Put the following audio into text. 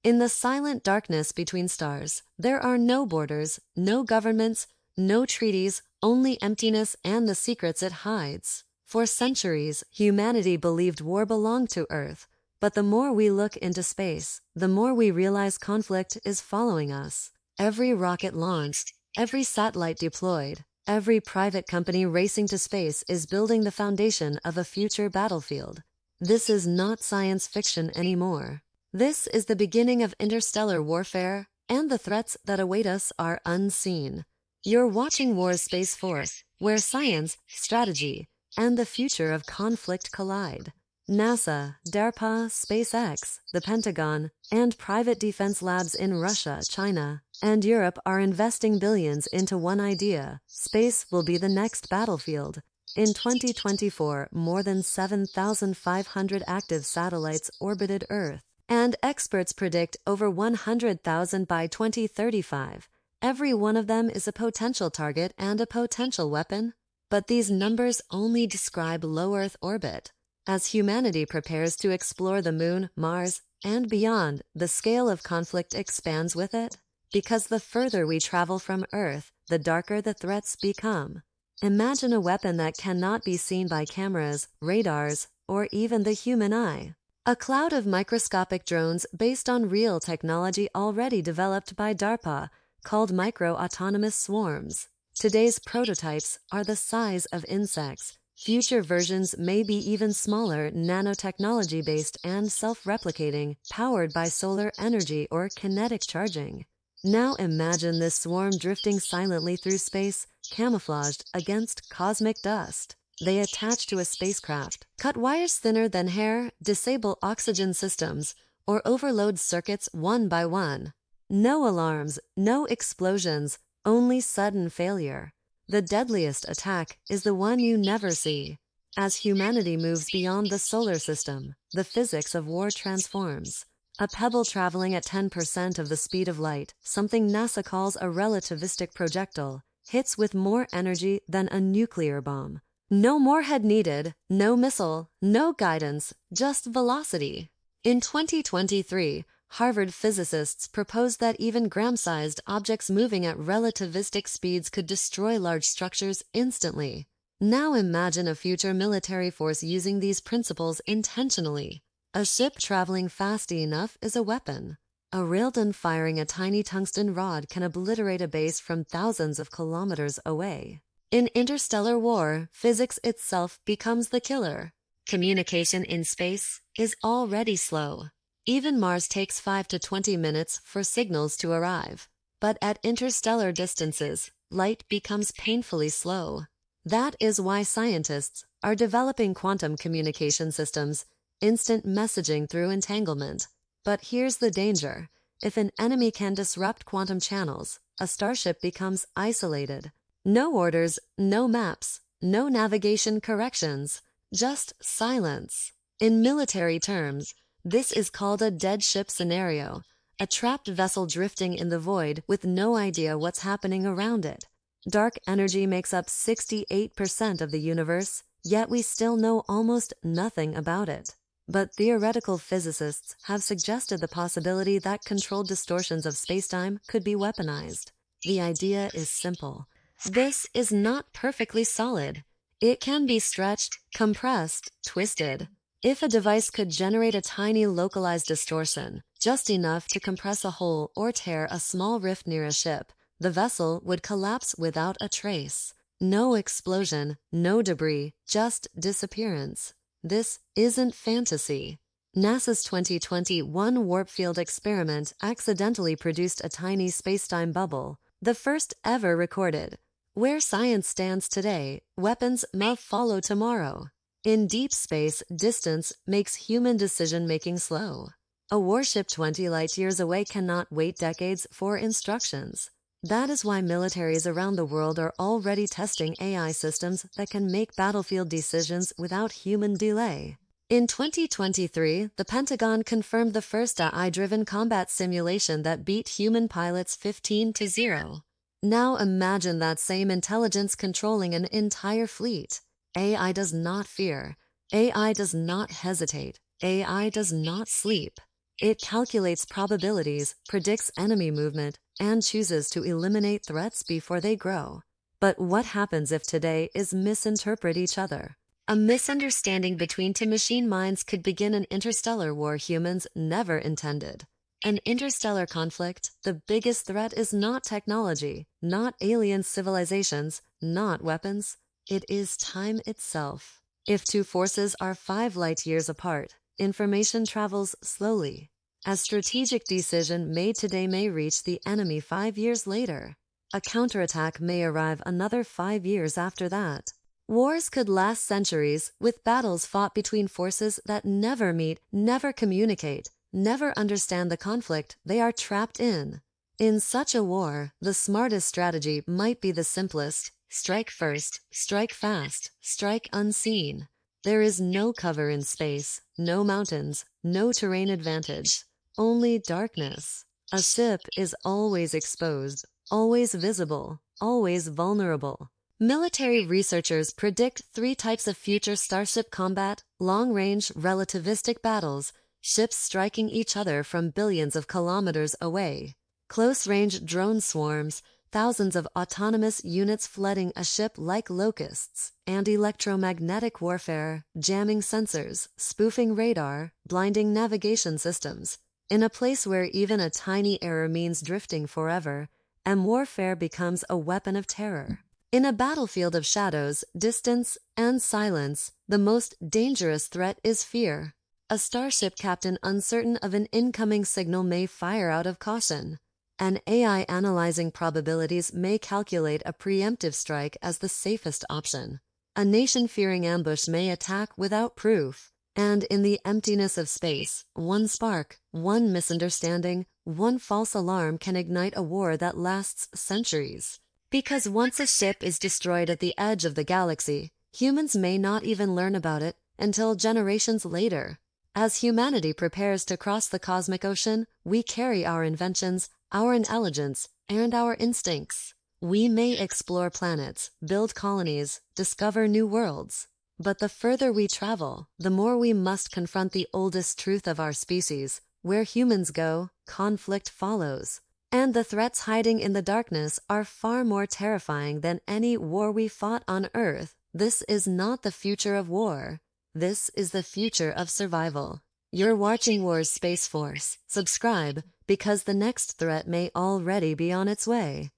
In the silent darkness between stars, there are no borders, no governments, no treaties, only emptiness and the secrets it hides. For centuries, humanity believed war belonged to Earth, but the more we look into space, the more we realize conflict is following us. Every rocket launched, every satellite deployed, every private company racing to space is building the foundation of a future battlefield. This is not science fiction anymore. This is the beginning of interstellar warfare, and the threats that await us are unseen. You're watching WARSPACE 4, where science, strategy, and the future of conflict collide. NASA, DARPA, SpaceX, the Pentagon, and private defense labs in Russia, China, and Europe are investing billions into one idea: space will be the next battlefield. In 2024, more than 7,500 active satellites orbited Earth, and experts predict over 100,000 by 2035. Every one of them is a potential target and a potential weapon. But these numbers only describe low Earth orbit. As humanity prepares to explore the Moon, Mars, and beyond, the scale of conflict expands with it. Because the further we travel from Earth, the darker the threats become. Imagine a weapon that cannot be seen by cameras, radars, or even the human eye. A cloud of microscopic drones based on real technology already developed by DARPA, called micro-autonomous swarms. Today's prototypes are the size of insects. Future versions may be even smaller, nanotechnology-based and self-replicating, powered by solar energy or kinetic charging. Now imagine this swarm drifting silently through space, camouflaged against cosmic dust. They attach to a spacecraft, cut wires thinner than hair, disable oxygen systems, or overload circuits one by one. No alarms, no explosions, only sudden failure. The deadliest attack is the one you never see. As humanity moves beyond the solar system, the physics of war transforms. A pebble traveling at 10% of the speed of light, something NASA calls a relativistic projectile, hits with more energy than a nuclear bomb. No warhead needed, no missile, no guidance, just velocity. In 2023, Harvard physicists proposed that even gram-sized objects moving at relativistic speeds could destroy large structures instantly. Now imagine a future military force using these principles intentionally. A ship traveling fast enough is a weapon. A railgun firing a tiny tungsten rod can obliterate a base from thousands of kilometers away. In interstellar war, physics itself becomes the killer. Communication in space is already slow. Even Mars takes 5 to 20 minutes for signals to arrive. But at interstellar distances, light becomes painfully slow. That is why scientists are developing quantum communication systems, instant messaging through entanglement. But here's the danger. If an enemy can disrupt quantum channels, a starship becomes isolated. No orders, no maps, no navigation corrections, just silence. In military terms, this is called a dead ship scenario, a trapped vessel drifting in the void with no idea what's happening around it. Dark energy makes up 68% of the universe, yet we still know almost nothing about it. But theoretical physicists have suggested the possibility that controlled distortions of spacetime could be weaponized. The idea is simple. This is not perfectly solid. It can be stretched, compressed, twisted. If a device could generate a tiny localized distortion, just enough to compress a hole or tear a small rift near a ship, the vessel would collapse without a trace. No explosion, no debris, just disappearance. This isn't fantasy. NASA's 2021 warp field experiment accidentally produced a tiny spacetime bubble, the first ever recorded. Where science stands today, weapons may follow tomorrow. In deep space, distance makes human decision-making slow. A warship 20 light-years away cannot wait decades for instructions. That is why militaries around the world are already testing AI systems that can make battlefield decisions without human delay. In 2023, the Pentagon confirmed the first AI-driven combat simulation that beat human pilots 15-0. Now imagine that same intelligence controlling an entire fleet. AI does not fear. AI does not hesitate. AI does not sleep. It calculates probabilities, predicts enemy movement, and chooses to eliminate threats before they grow. But what happens if today is misinterpret each other? A misunderstanding between two machine minds could begin an interstellar war humans never intended. An interstellar conflict, the biggest threat is not technology, not alien civilizations, not weapons. It is time itself. If two forces are 5 light years apart, information travels slowly. A strategic decision made today may reach the enemy 5 years later. A counterattack may arrive another 5 years after that. Wars could last centuries, with battles fought between forces that never meet, never communicate, never understand the conflict they are trapped in. In such a war, the smartest strategy might be the simplest: strike first, strike fast, strike unseen. There is no cover in space, no mountains, no terrain advantage, only darkness. A ship is always exposed, always visible, always vulnerable. Military researchers predict 3 types of future starship combat: long-range relativistic battles, ships striking each other from billions of kilometers away; close-range drone swarms, thousands of autonomous units flooding a ship like locusts; and electromagnetic warfare, jamming sensors, spoofing radar, blinding navigation systems. In a place where even a tiny error means drifting forever, and warfare becomes a weapon of terror. In a battlefield of shadows, distance, and silence, the most dangerous threat is fear. A starship captain uncertain of an incoming signal may fire out of caution. An AI analyzing probabilities may calculate a preemptive strike as the safest option. A nation fearing ambush may attack without proof. And in the emptiness of space, one spark, one misunderstanding, one false alarm can ignite a war that lasts centuries. Because once a ship is destroyed at the edge of the galaxy, humans may not even learn about it until generations later. As humanity prepares to cross the cosmic ocean, we carry our inventions, our intelligence, and our instincts. We may explore planets, build colonies, discover new worlds. But the further we travel, the more we must confront the oldest truth of our species: where humans go, conflict follows. And the threats hiding in the darkness are far more terrifying than any war we fought on Earth. This is not the future of war. This is the future of survival. You're watching WARSPACE Force. Subscribe, because the next threat may already be on its way.